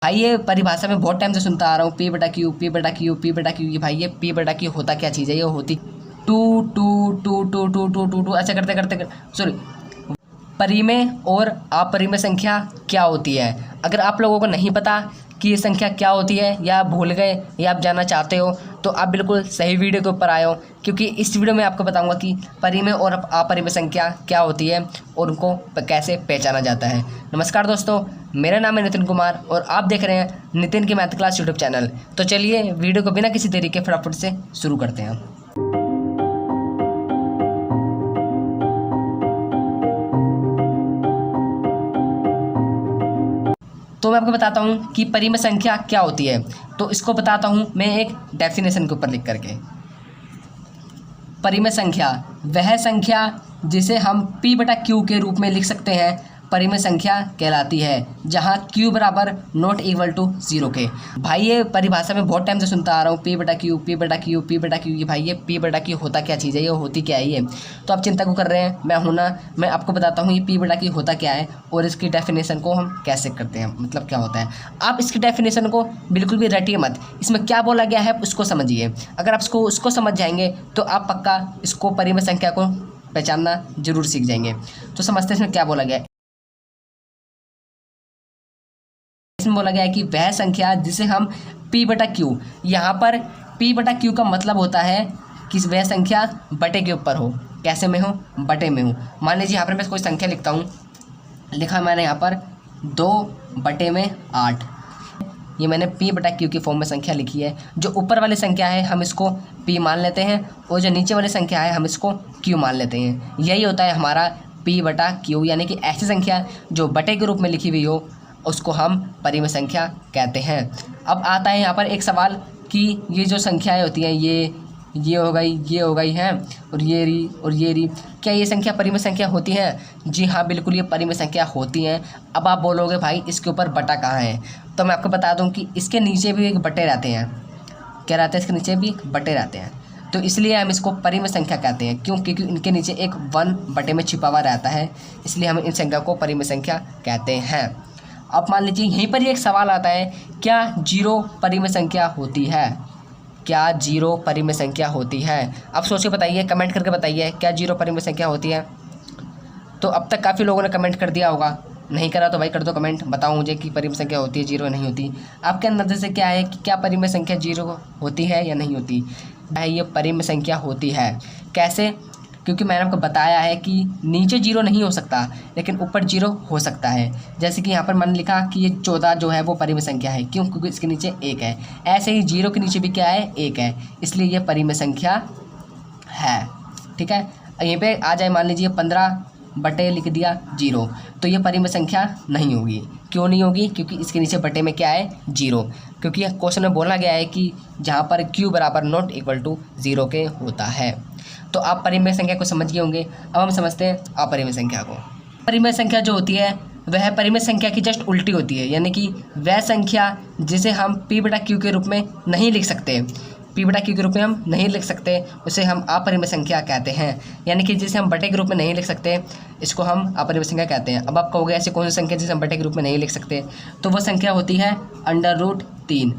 भाई ये परिभाषा में बहुत टाइम से सुनता आ रहा हूँ, पी बटा क्यू, पी बटा क्यू, पी बटा क्यू। ये भाई ये पी बटा क्यू होता क्या चीज़ है? ये होती टू टू टू टू टू टू टू टू ऐसा करते करते सॉरी परिमेय और अपरिमेय संख्या क्या होती है। अगर आप लोगों को नहीं पता कि ये संख्या क्या होती है, या भूल गए, या आप जानना चाहते हो, तो आप बिल्कुल सही वीडियो के ऊपर आए हो, क्योंकि इस वीडियो में आपको बताऊंगा कि परिमेय और अपरिमेय संख्या क्या होती है और उनको कैसे पहचाना जाता है। नमस्कार दोस्तों, मेरा नाम है नितिन कुमार और आप देख रहे हैं नितिन की मैथ क्लास यूट्यूब चैनल। तो चलिए वीडियो को बिना किसी देरी के फटाफट से शुरू करते हैं। तो मैं आपको बताता हूँ कि परिमेय संख्या क्या होती है। तो इसको बताता हूँ मैं एक डेफिनेशन के ऊपर लिख करके। परिमेय संख्या वह संख्या जिसे हम p बटा क्यू के रूप में लिख सकते हैं, परिमेय संख्या कहलाती है, जहाँ q बराबर नॉट इक्वल टू 0 के। भाई ये परिभाषा में बहुत टाइम से सुनता आ रहा हूँ, p बटा क्यू, p बटा क्यू, p बटा क्यू। ये भाई ये p बटा क्यू होता क्या चीज़ है? ये होती क्या है? ये तो आप चिंता क्यों कर रहे हैं, मैं हूं ना, मैं आपको बताता हूँ ये p बटा क्यू होता क्या है और इसकी डेफिनेशन को हम कैसे करते हैं, मतलब क्या होता है। आप इसकी डेफिनेशन को बिल्कुल भी रटिए मत, इसमें क्या बोला गया है उसको समझिए। अगर आप उसको समझ जाएंगे तो आप पक्का इसको परिमेय संख्या को पहचानना जरूर सीख जाएंगे। तो समझते हैं इसमें क्या बोला गया है। इसमें बोला गया है कि वह संख्या जिसे हम p बटा क्यू, यहाँ पर p बटा क्यू का मतलब होता है कि वह संख्या बटे के ऊपर हो। कैसे में हो? बटे में हो। मान लीजिए यहाँ पर मैं कोई संख्या लिखता हूँ, लिखा मैंने यहाँ पर 2/8। ये मैंने p बटा क्यू की फॉर्म में संख्या लिखी है। जो ऊपर वाली संख्या है हम इसको p मान लेते हैं और जो नीचे वाली संख्या है हम इसको q मान लेते हैं। यही होता है हमारा p बटा क्यू, यानी कि ऐसी संख्या जो बटे के रूप में लिखी हुई हो उसको हम परिमेय संख्या कहते हैं। अब आता है यहाँ पर एक सवाल कि ये जो संख्याएं होती हैं, ये हो गई हैं और ये री, क्या ये संख्या परिमेय संख्या होती हैं? जी हाँ, बिल्कुल ये परिमेय संख्या होती हैं। अब आप बोलोगे भाई इसके ऊपर बटा कहाँ है, तो मैं आपको बता दूं कि इसके नीचे भी एक बटे रहते हैं। क्या रहते हैं? इसके नीचे भी बटे रहते हैं, तो इसलिए हम इसको परिमेय संख्या कहते हैं। क्यों? क्योंकि इनके नीचे एक 1 बटे में छिपा हुआ रहता है, इसलिए हम इन संख्या को परिमेय संख्या कहते हैं। अब मान लीजिए यहीं पर एक सवाल आता है, क्या 0 परिमेय संख्या होती है? क्या 0 परिमेय संख्या होती है? अब सोचिए, बताइए, कमेंट करके बताइए, क्या 0 परिमेय संख्या होती है? तो अब तक काफ़ी लोगों ने कमेंट कर दिया होगा, नहीं करा तो भाई कर दो कमेंट, बताओ मुझे कि परिमेय संख्या होती है 0 नहीं होती। आपके नज़र से क्या है कि क्या परिमेय संख्या 0 होती है या नहीं होती? भाई ये परिमेय संख्या होती है। कैसे? क्योंकि मैंने आपको बताया है कि नीचे 0 नहीं हो सकता लेकिन ऊपर 0 हो सकता है। जैसे कि यहाँ पर मैंने लिखा कि ये 14 जो है वो परिमेय संख्या है। क्यों? क्योंकि इसके नीचे 1 है। ऐसे ही 0 के नीचे भी क्या है? 1 है, इसलिए ये परिमेय संख्या है। ठीक है, यहीं पे आ जाए, मान लीजिए 15 बटे लिख दिया 0, तो ये परिमेय संख्या नहीं होगी। क्यों नहीं होगी? क्योंकि इसके नीचे बटे में क्या है? 0। क्योंकि क्वेश्चन में बोला गया है कि जहाँ पर q बराबर नॉट इक्वल टू 0 के होता है। तो आप परिमेय संख्या को समझ गए होंगे। अब हम समझते हैं अपरिमेय संख्या को। परिमेय संख्या जो होती है वह परिमेय संख्या की जस्ट उल्टी होती है, यानी कि वह संख्या जिसे हम p बटा क्यू के रूप में नहीं लिख सकते, p बटा क्यू के रूप में हम नहीं लिख सकते, उसे हम अपरिमेय संख्या कहते हैं। यानी कि जिसे हम बटे के रूप में नहीं लिख सकते, इसको हम अपरिमेय संख्या कहते हैं। अब आप कहोगे ऐसी कौन सी संख्या जिसे हम बटे के रूप में नहीं लिख सकते? तो वह संख्या होती है √3।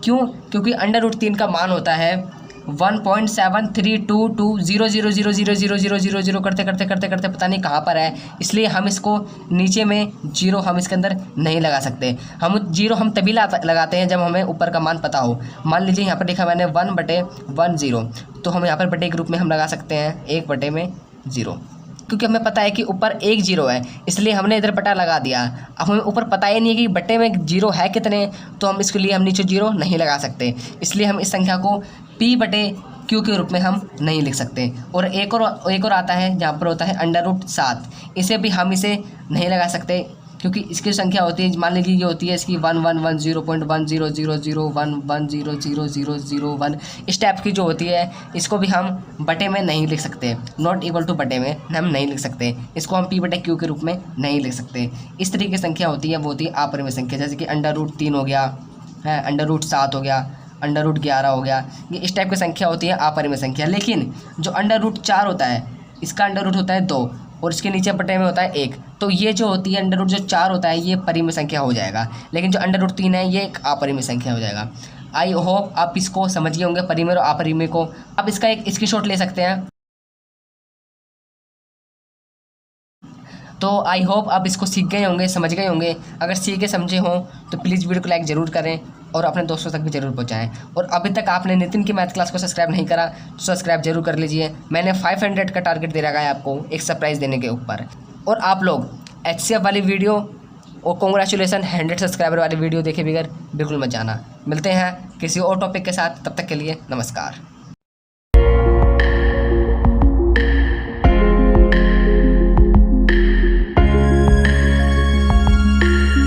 क्यों? क्योंकि √3 का मान होता है 1.732200000000 करते करते करते करते पता नहीं कहाँ पर है, इसलिए हम इसको नीचे में 0 हम इसके अंदर नहीं लगा सकते। हम 0 हम तभी लगाते हैं जब हमें ऊपर का मान पता हो। मान लीजिए यहाँ पर लिखा मैंने 1/10, तो हम यहाँ पर बटे के रूप में हम लगा सकते हैं 1/0, क्योंकि हमें पता है कि ऊपर 1 0 है, इसलिए हमने इधर बटा लगा दिया। अब हमें ऊपर पता ही नहीं है कि बटे में 0 है कितने, तो हम इसके लिए हम नीचे 0 नहीं लगा सकते, इसलिए हम इस संख्या को p बटे क्यू के रूप में हम नहीं लिख सकते। और एक और आता है जहाँ पर होता है √7, इसे भी हम इसे नहीं लगा सकते क्योंकि इसकी संख्या होती है, मान लीजिए ये होती है इसकी 111010001 इस टाइप की जो होती है, इसको भी हम बटे में नहीं लिख सकते, नॉट इक्वल टू बटे में हम नहीं लिख सकते, इसको हम p बटे क्यू के रूप में नहीं लिख सकते। इस तरीके की संख्या होती है, वो होती है अपरिमेय संख्या, जैसे कि √3 हो गया है, √7 हो गया, √11 हो गया, ये इस टाइप की संख्या होती है अपरिमेय संख्या। लेकिन जो √4 होता है, इसका अंडर रूट होता है 2, और इसके नीचे बटे में होता है 1, तो ये जो होती है अंडर रूट जो 4 होता है ये परिमेय संख्या हो जाएगा, लेकिन जो अंडर रूट 3 है ये एक अपरिमेय संख्या हो जाएगा। आई होप आप इसको समझ गए होंगे परिमेय और अपरिमेय को। अब इसका एक स्क्रीनशॉट ले सकते हैं। तो आई होप आप इसको सीख गए होंगे, समझ गए होंगे। अगर सीखे समझे हों तो प्लीज़ वीडियो को लाइक ज़रूर करें और अपने दोस्तों तक भी ज़रूर पहुंचाएं। और अभी तक आपने नितिन की मैथ क्लास को सब्सक्राइब नहीं करा तो सब्सक्राइब जरूर कर लीजिए। मैंने 500 का टारगेट दे रखा है आपको एक सरप्राइज़ देने के ऊपर। और आप लोग HCF वाली वीडियो और कॉन्ग्रेचुलेसन 100 सब्सक्राइबर वाली वीडियो देखे बगैर बिल्कुल मत जाना। मिलते हैं किसी और टॉपिक के साथ, तब तक के लिए नमस्कार।